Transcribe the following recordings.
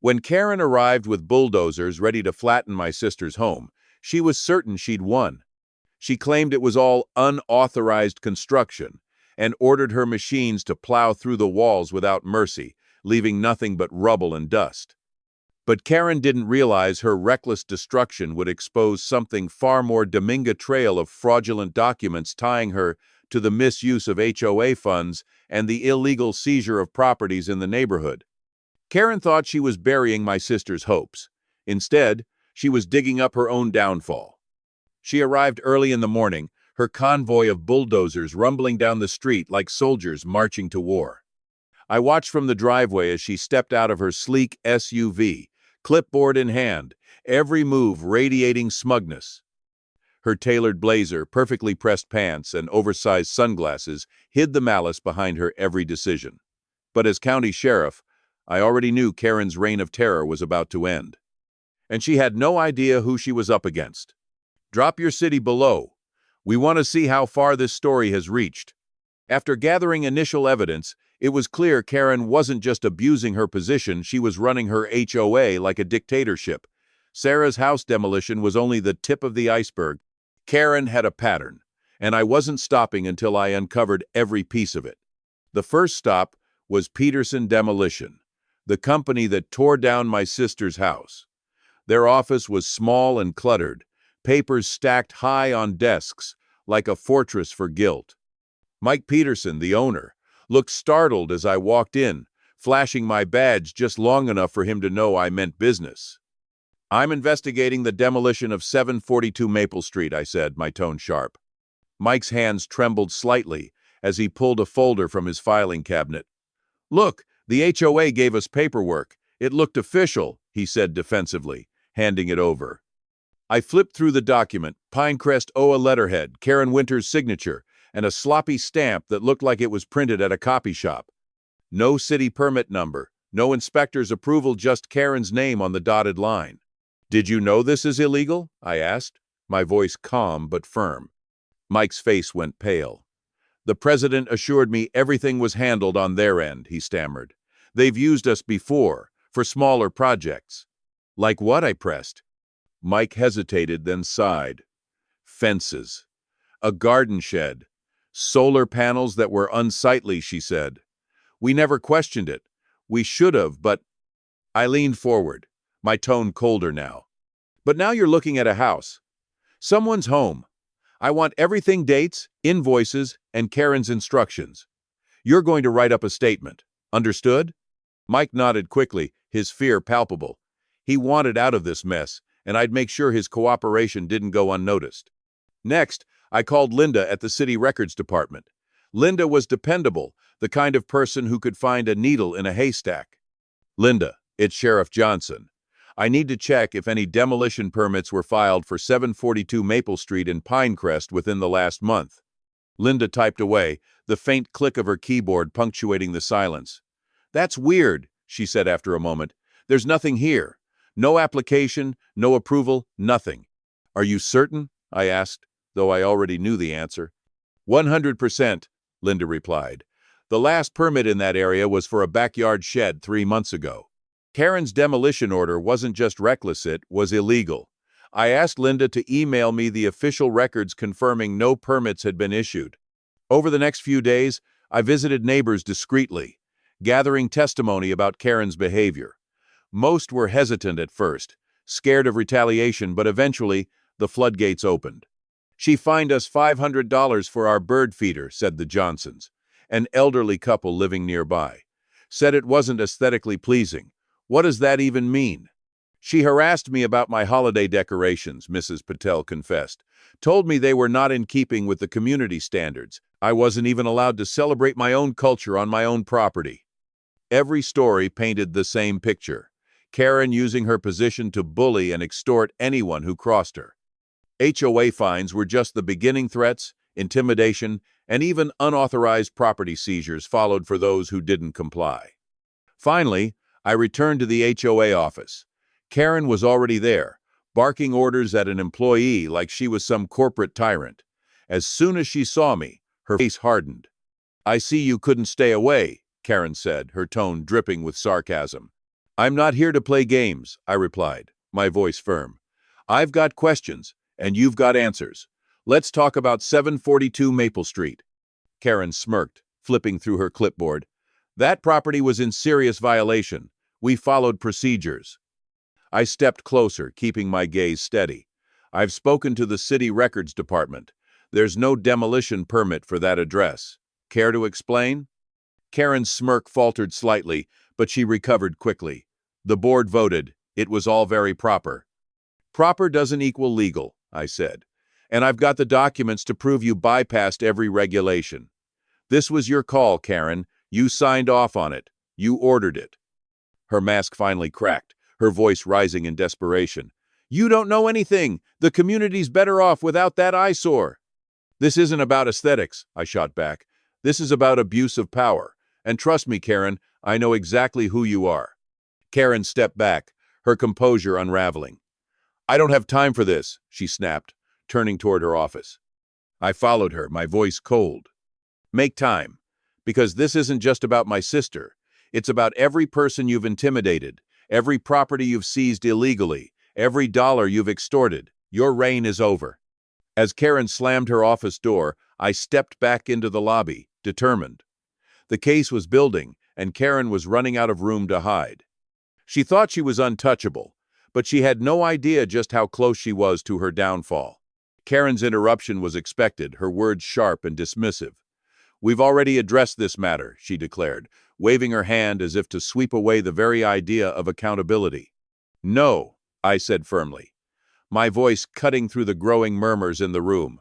When Karen arrived with bulldozers ready to flatten my sister's home, she was certain she'd won. She claimed it was all unauthorized construction and ordered her machines to plow through the walls without mercy, leaving nothing but rubble and dust. But Karen didn't realize her reckless destruction would expose something far more Dominga trail of fraudulent documents tying her to the misuse of HOA funds and the illegal seizure of properties in the neighborhood. Karen thought she was burying my sister's hopes. Instead, she was digging up her own downfall. She arrived early in the morning, her convoy of bulldozers rumbling down the street like soldiers marching to war. I watched from the driveway as she stepped out of her sleek SUV, clipboard in hand, every move radiating smugness. Her tailored blazer, perfectly pressed pants, and oversized sunglasses hid the malice behind her every decision. But as county sheriff, I already knew Karen's reign of terror was about to end. And she had no idea who she was up against. Drop your city below. We want to see how far this story has reached. After gathering initial evidence, it was clear Karen wasn't just abusing her position, she was running her HOA like a dictatorship. Sarah's house demolition was only the tip of the iceberg. Karen had a pattern, and I wasn't stopping until I uncovered every piece of it. The first stop was Peterson Demolition, the company that tore down my sister's house. Their office was small and cluttered, papers stacked high on desks like a fortress for guilt. Mike Peterson, the owner, looked startled as I walked in, flashing my badge just long enough for him to know I meant business. "I'm investigating the demolition of 742 Maple Street," I said, my tone sharp. Mike's hands trembled slightly as he pulled a folder from his filing cabinet. "Look, the HOA gave us paperwork. It looked official," he said defensively, handing it over. I flipped through the document, Pinecrest OA letterhead, Karen Winter's signature, and a sloppy stamp that looked like it was printed at a copy shop. No city permit number, no inspector's approval, just Karen's name on the dotted line. "Did you know this is illegal?" I asked, my voice calm but firm. Mike's face went pale. "The president assured me everything was handled on their end," he stammered. "They've used us before, for smaller projects." "Like what?" I pressed. Mike hesitated, then sighed. "Fences. A garden shed. Solar panels that were unsightly," she said. "We never questioned it. We should have, but—" I leaned forward, my tone colder now. "But now you're looking at a house. Someone's home. I want everything, dates, invoices, and Karen's instructions. You're going to write up a statement. Understood?" Mike nodded quickly, his fear palpable. He wanted out of this mess, and I'd make sure his cooperation didn't go unnoticed. Next, I called Linda at the city records department. Linda was dependable, the kind of person who could find a needle in a haystack. "Linda, it's Sheriff Johnson. I need to check if any demolition permits were filed for 742 Maple Street in Pinecrest within the last month." Linda typed away, the faint click of her keyboard punctuating the silence. "That's weird," she said after a moment. "There's nothing here. No application, no approval, nothing." "Are you certain?" I asked, though I already knew the answer. 100%, Linda replied. "The last permit in that area was for a backyard shed 3 months ago. Karen's demolition order wasn't just reckless, it was illegal. I asked Linda to email me the official records confirming no permits had been issued. Over the next few days, I visited neighbors discreetly, gathering testimony about Karen's behavior. Most were hesitant at first, scared of retaliation, but eventually the floodgates opened. "She fined us $500 for our bird feeder," said the Johnsons, an elderly couple living nearby. "Said it wasn't aesthetically pleasing. What does that even mean?" "She harassed me about my holiday decorations," Mrs. Patel confessed. "Told me they were not in keeping with the community standards. I wasn't even allowed to celebrate my own culture on my own property." Every story painted the same picture. Karen using her position to bully and extort anyone who crossed her. HOA fines were just the beginning. Threats, intimidation, and even unauthorized property seizures followed for those who didn't comply. Finally, I returned to the HOA office. Karen was already there, barking orders at an employee like she was some corporate tyrant. As soon as she saw me, her face hardened. "I see you couldn't stay away," Karen said, her tone dripping with sarcasm. I'm not here to play games, I replied, my voice firm. I've got questions, and you've got answers. Let's talk about 742 Maple Street. Karen smirked, flipping through her clipboard. That property was in serious violation. We followed procedures. I stepped closer, keeping my gaze steady. I've spoken to the city records department. There's no demolition permit for that address. Care to explain? Karen's smirk faltered slightly, but she recovered quickly. The board voted. It was all very proper. Proper doesn't equal legal, I said. And I've got the documents to prove you bypassed every regulation. This was your call, Karen. You signed off on it. You ordered it. Her mask finally cracked, her voice rising in desperation. You don't know anything. The community's better off without that eyesore. This isn't about aesthetics, I shot back. This is about abuse of power. And trust me, Karen, I know exactly who you are. Karen stepped back, her composure unraveling. I don't have time for this, she snapped, turning toward her office. I followed her, my voice cold. Make time, because this isn't just about my sister. It's about every person you've intimidated, every property you've seized illegally, every dollar you've extorted. Your reign is over. As Karen slammed her office door, I stepped back into the lobby, determined. The case was building, and Karen was running out of room to hide. She thought she was untouchable, but she had no idea just how close she was to her downfall. Karen's interruption was expected, her words sharp and dismissive. We've already addressed this matter, she declared, waving her hand as if to sweep away the very idea of accountability. No, I said firmly, my voice cutting through the growing murmurs in the room.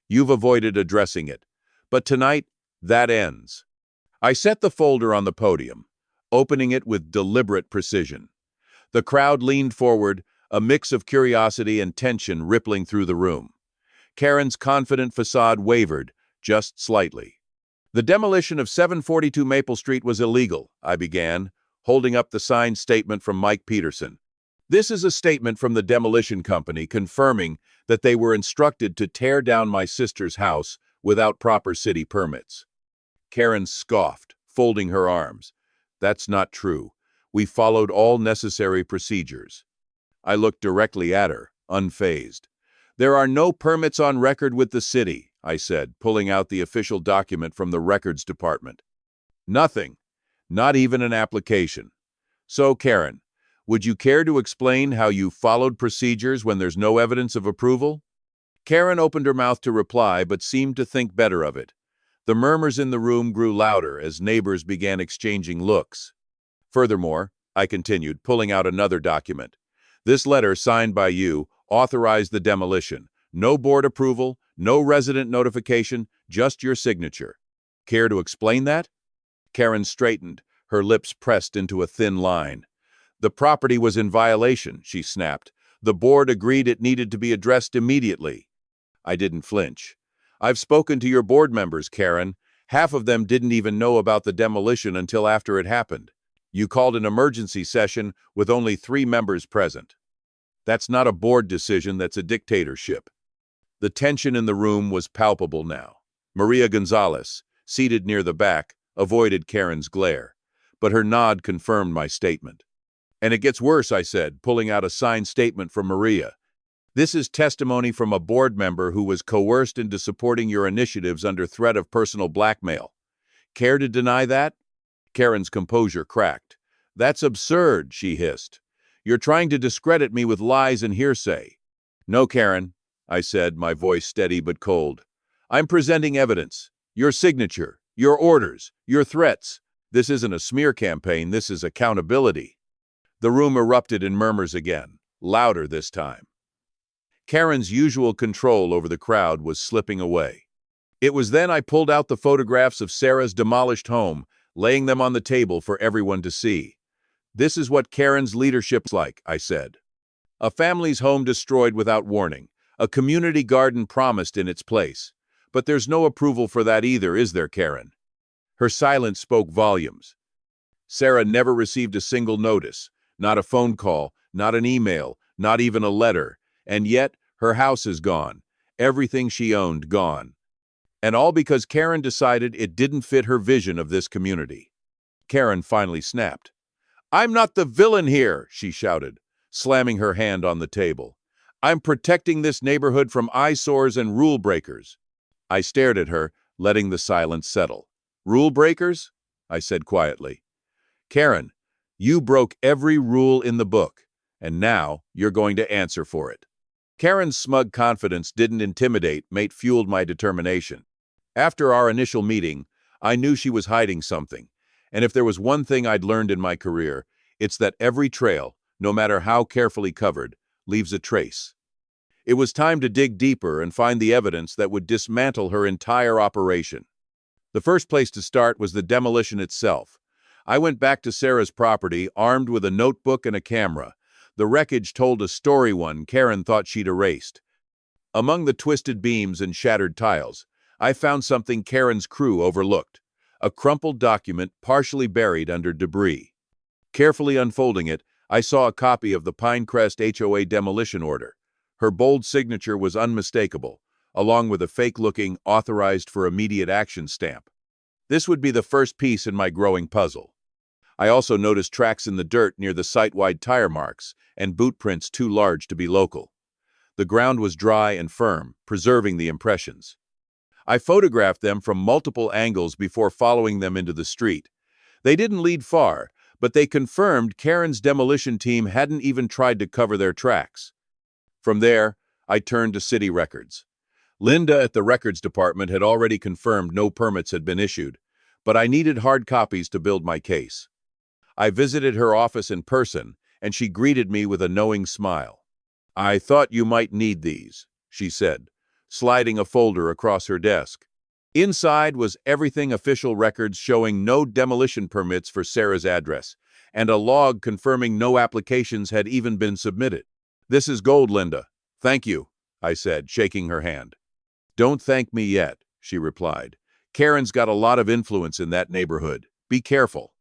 You've avoided addressing it, but tonight, that ends. I set the folder on the podium, opening it with deliberate precision. The crowd leaned forward, a mix of curiosity and tension rippling through the room. Karen's confident facade wavered, just slightly. The demolition of 742 Maple Street was illegal, I began, holding up the signed statement from Mike Peterson. This is a statement from the demolition company confirming that they were instructed to tear down my sister's house without proper city permits. Karen scoffed, folding her arms. That's not true. We followed all necessary procedures. I looked directly at her, unfazed. There are no permits on record with the city, I said, pulling out the official document from the records department. Nothing. Not even an application. So, Karen, would you care to explain how you followed procedures when there's no evidence of approval? Karen opened her mouth to reply, but seemed to think better of it. The murmurs in the room grew louder as neighbors began exchanging looks. Furthermore, I continued, pulling out another document. This letter, signed by you, authorized the demolition. No board approval, no resident notification, just your signature. Care to explain that? Karen straightened, her lips pressed into a thin line. The property was in violation, she snapped. The board agreed it needed to be addressed immediately. I didn't flinch. I've spoken to your board members, Karen. Half of them didn't even know about the demolition until after it happened. You called an emergency session with only 3 members present. That's not a board decision, that's a dictatorship. The tension in the room was palpable now. Maria Gonzalez, seated near the back, avoided Karen's glare, but her nod confirmed my statement. And it gets worse, I said, pulling out a signed statement from Maria. This is testimony from a board member who was coerced into supporting your initiatives under threat of personal blackmail. Care to deny that? Karen's composure cracked. That's absurd, she hissed. You're trying to discredit me with lies and hearsay. No, Karen, I said, my voice steady but cold. I'm presenting evidence. Your signature, your orders, your threats. This isn't a smear campaign, this is accountability. The room erupted in murmurs again, louder this time. Karen's usual control over the crowd was slipping away. It was then I pulled out the photographs of Sarah's demolished home, laying them on the table for everyone to see. This is what Karen's leadership's like, I said. A family's home destroyed without warning, a community garden promised in its place. But there's no approval for that either, is there, Karen? Her silence spoke volumes. Sarah never received a single notice, not a phone call, not an email, not even a letter, and yet her house is gone, everything she owned gone. And all because Karen decided it didn't fit her vision of this community. Karen finally snapped. "I'm not the villain here," she shouted, slamming her hand on the table. "I'm protecting this neighborhood from eyesores and rule breakers." I stared at her, letting the silence settle. "Rule breakers?" I said quietly. "Karen, you broke every rule in the book, and now you're going to answer for it." Karen's smug confidence didn't intimidate, mate fueled my determination. After our initial meeting, I knew she was hiding something, and if there was one thing I'd learned in my career, it's that every trail, no matter how carefully covered, leaves a trace. It was time to dig deeper and find the evidence that would dismantle her entire operation. The first place to start was the demolition itself. I went back to Sarah's property, armed with a notebook and a camera. The wreckage told a story Karen thought she'd erased. Among the twisted beams and shattered tiles, I found something Karen's crew overlooked: a crumpled document partially buried under debris. Carefully unfolding it, I saw a copy of the Pinecrest HOA demolition order. Her bold signature was unmistakable, along with a fake-looking "authorized for immediate action" stamp. This would be the first piece in my growing puzzle. I also noticed tracks in the dirt near the site-wide tire marks and boot prints too large to be local. The ground was dry and firm, preserving the impressions. I photographed them from multiple angles before following them into the street. They didn't lead far, but they confirmed Karen's demolition team hadn't even tried to cover their tracks. From there, I turned to city records. Linda at the records department had already confirmed no permits had been issued, but I needed hard copies to build my case. I visited her office in person, and she greeted me with a knowing smile. "I thought you might need these," she said, sliding a folder across her desk. Inside was everything official records showing no demolition permits for Sarah's address, and a log confirming no applications had even been submitted. "This is gold, Linda. Thank you," I said, shaking her hand. "Don't thank me yet," she replied. "Karen's got a lot of influence in that neighborhood. Be careful."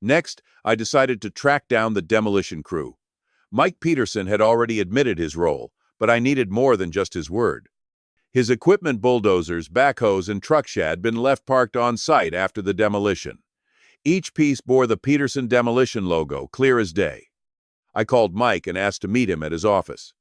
Next, I decided to track down the demolition crew. Mike Peterson had already admitted his role, but I needed more than just his word. His equipment, bulldozers, backhoes, and trucks had been left parked on site after the demolition. Each piece bore the Peterson demolition logo, clear as day. I called Mike and asked to meet him at his office.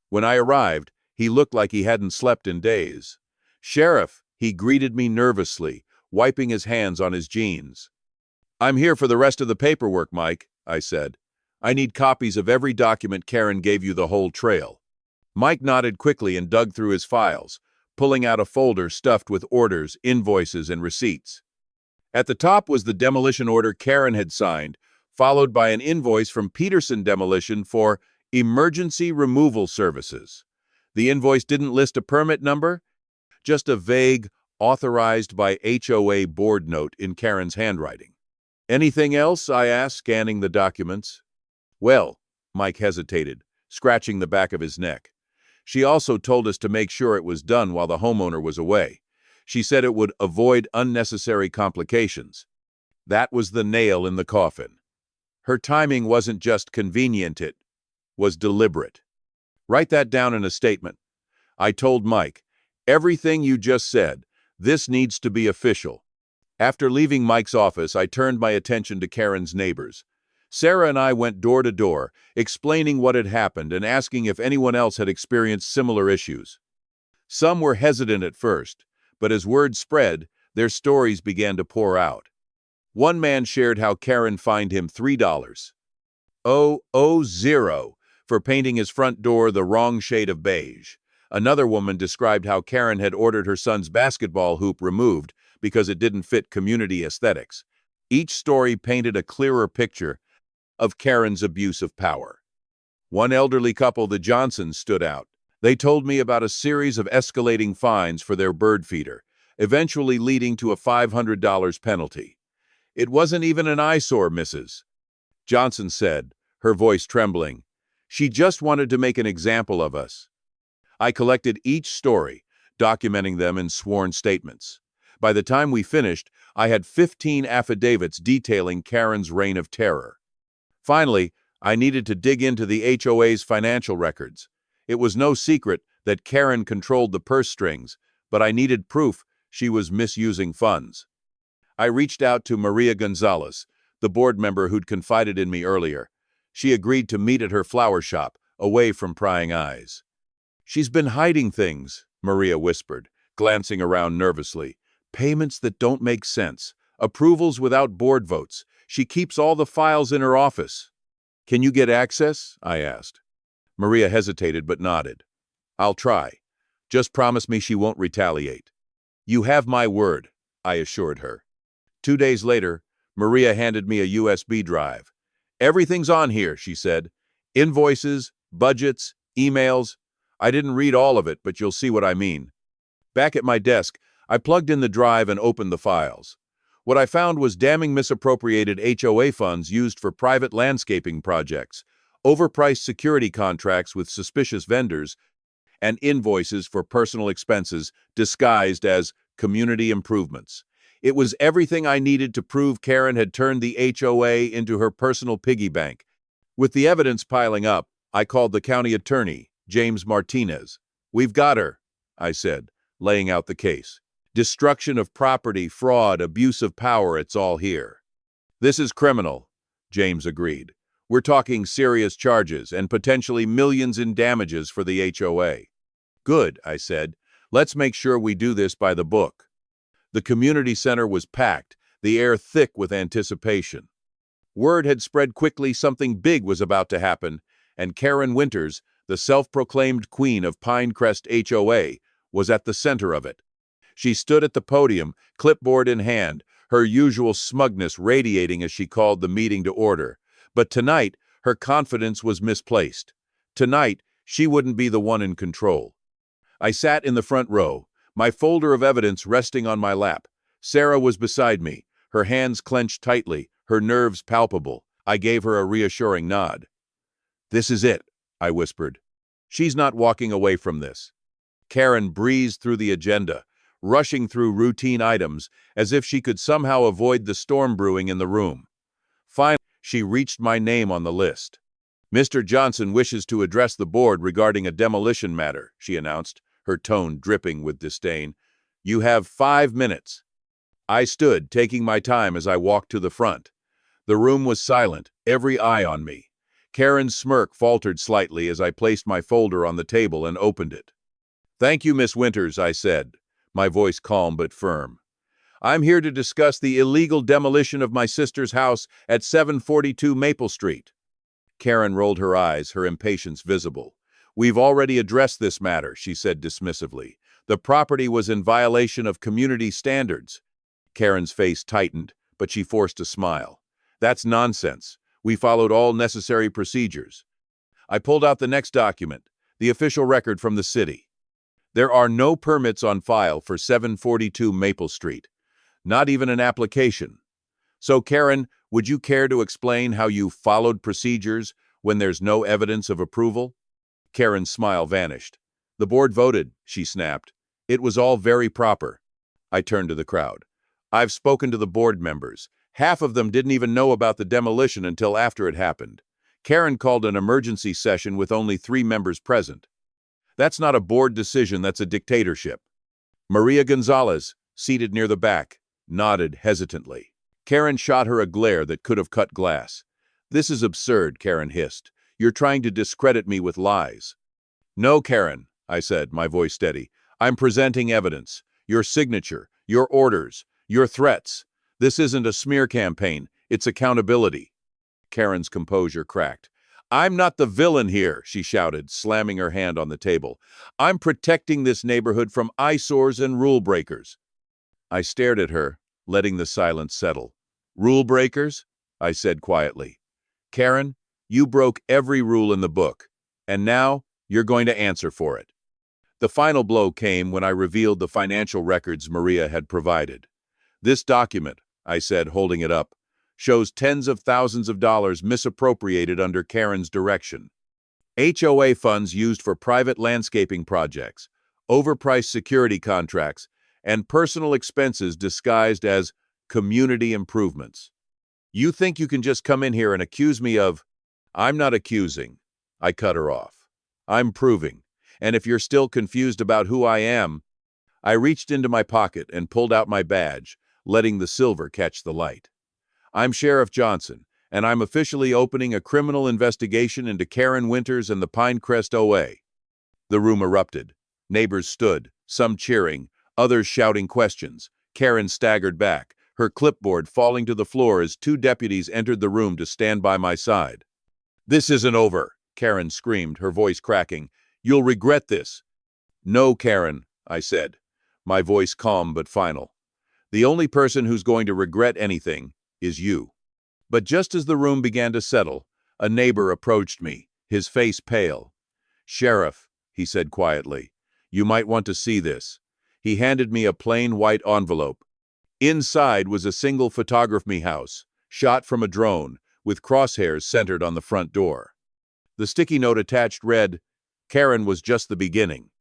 When I arrived, he looked like he hadn't slept in days. "Sheriff," he greeted me nervously, wiping his hands on his jeans. "I'm here for the rest of the paperwork, Mike," I said. "I need copies of every document Karen gave you the whole trail." Mike nodded quickly and dug through his files, pulling out a folder stuffed with orders, invoices, and receipts. At the top was the demolition order Karen had signed, followed by an invoice from Peterson Demolition for emergency removal services. The invoice didn't list a permit number, just a vague, authorized by HOA board note in Karen's handwriting. "Anything else?" I asked, scanning the documents. "Well," Mike hesitated, scratching the back of his neck. "She also told us to make sure it was done while the homeowner was away. She said it would avoid unnecessary complications." That was the nail in the coffin. Her timing wasn't just convenient, it was deliberate. "Write that down in a statement." I told Mike, "Everything you just said, this needs to be official." After leaving Mike's office, I turned my attention to Karen's neighbors. Sarah and I went door to door, explaining what had happened and asking if anyone else had experienced similar issues. Some were hesitant at first, but as word spread, their stories began to pour out. One man shared how Karen fined him $3,000 for painting his front door the wrong shade of beige. Another woman described how Karen had ordered her son's basketball hoop removed because it didn't fit community aesthetics. Each story painted a clearer picture of Karen's abuse of power. One elderly couple, the Johnsons, stood out. They told me about a series of escalating fines for their bird feeder, eventually leading to a $500 penalty. "It wasn't even an eyesore, Mrs. Johnson said, her voice trembling. "She just wanted to make an example of us." I collected each story, documenting them in sworn statements. By the time we finished, I had 15 affidavits detailing Karen's reign of terror. Finally, I needed to dig into the HOA's financial records. It was no secret that Karen controlled the purse strings, but I needed proof she was misusing funds. I reached out to Maria Gonzalez, the board member who'd confided in me earlier. She agreed to meet at her flower shop, away from prying eyes. She's been hiding things, Maria whispered, glancing around nervously. Payments that don't make sense. Approvals without board votes. She keeps all the files in her office. Can you get access? I asked. Maria hesitated but nodded. I'll try. Just promise me she won't retaliate. You have my word, I assured her. 2 days later, Maria handed me a USB drive. Everything's on here, she said. Invoices, budgets, emails. I didn't read all of it, but you'll see what I mean. Back at my desk, I plugged in the drive and opened the files. What I found was damning misappropriated HOA funds used for private landscaping projects, overpriced security contracts with suspicious vendors, and invoices for personal expenses disguised as community improvements. It was everything I needed to prove Karen had turned the HOA into her personal piggy bank. With the evidence piling up, I called the county attorney, James Martinez. We've got her, I said, laying out the case. Destruction of property, fraud, abuse of power, it's all here. This is criminal, James agreed. We're talking serious charges and potentially millions in damages for the HOA. Good, I said. Let's make sure we do this by the book. The community center was packed, the air thick with anticipation. Word had spread quickly something big was about to happen, and Karen Winters, the self-proclaimed queen of Pinecrest HOA, was at the center of it. She stood at the podium, clipboard in hand, her usual smugness radiating as she called the meeting to order. But tonight, her confidence was misplaced. Tonight, she wouldn't be the one in control. I sat in the front row, my folder of evidence resting on my lap. Sarah was beside me, her hands clenched tightly, her nerves palpable. I gave her a reassuring nod. This is it, I whispered. She's not walking away from this. Karen breezed through the agenda, rushing through routine items as if she could somehow avoid the storm brewing in the room. Finally, she reached my name on the list. Mr. Johnson wishes to address the board regarding a demolition matter, she announced, her tone dripping with disdain. You have 5 minutes. I stood, taking my time as I walked to the front. The room was silent, every eye on me. Karen's smirk faltered slightly as I placed my folder on the table and opened it. Thank you, Miss Winters, I said, my voice calm but firm. I'm here to discuss the illegal demolition of my sister's house at 742 Maple Street. Karen rolled her eyes, her impatience visible. We've already addressed this matter, she said dismissively. The property was in violation of community standards. Karen's face tightened, but she forced a smile. That's nonsense. We followed all necessary procedures. I pulled out the next document, the official record from the city. There are no permits on file for 742 Maple Street. Not even an application. So, Karen, would you care to explain how you followed procedures when there's no evidence of approval? Karen's smile vanished. The board voted, she snapped. It was all very proper. I turned to the crowd. I've spoken to the board members. Half of them didn't even know about the demolition until after it happened. Karen called an emergency session with only 3 members present. That's not a board decision, that's a dictatorship. Maria Gonzalez, seated near the back, nodded hesitantly. Karen shot her a glare that could have cut glass. This is absurd, Karen hissed. You're trying to discredit me with lies. No, Karen, I said, my voice steady. I'm presenting evidence. Your signature, your orders, your threats. This isn't a smear campaign, it's accountability. Karen's composure cracked. I'm not the villain here, she shouted, slamming her hand on the table. I'm protecting this neighborhood from eyesores and rule breakers. I stared at her, letting the silence settle. Rule breakers? I said quietly. Karen, you broke every rule in the book, and now you're going to answer for it. The final blow came when I revealed the financial records Maria had provided. This document, I said, holding it up, shows tens of thousands of dollars misappropriated under Karen's direction. HOA funds used for private landscaping projects, overpriced security contracts, and personal expenses disguised as community improvements. You think you can just come in here and accuse me of... I'm not accusing. I cut her off. I'm proving. And if you're still confused about who I am... I reached into my pocket and pulled out my badge, letting the silver catch the light. I'm Sheriff Johnson, and I'm officially opening a criminal investigation into Karen Winters and the Pinecrest OA. The room erupted. Neighbors stood, some cheering, others shouting questions. Karen staggered back, her clipboard falling to the floor as two deputies entered the room to stand by my side. "This isn't over," Karen screamed, her voice cracking. "You'll regret this." "No, Karen," I said, my voice calm but final. "The only person who's going to regret anything is you." But just as the room began to settle, a neighbor approached me, his face pale. "Sheriff," he said quietly, "you might want to see this." He handed me a plain white envelope. Inside was a single photography house, shot from a drone, with crosshairs centered on the front door. The sticky note attached read, "Karen was just the beginning.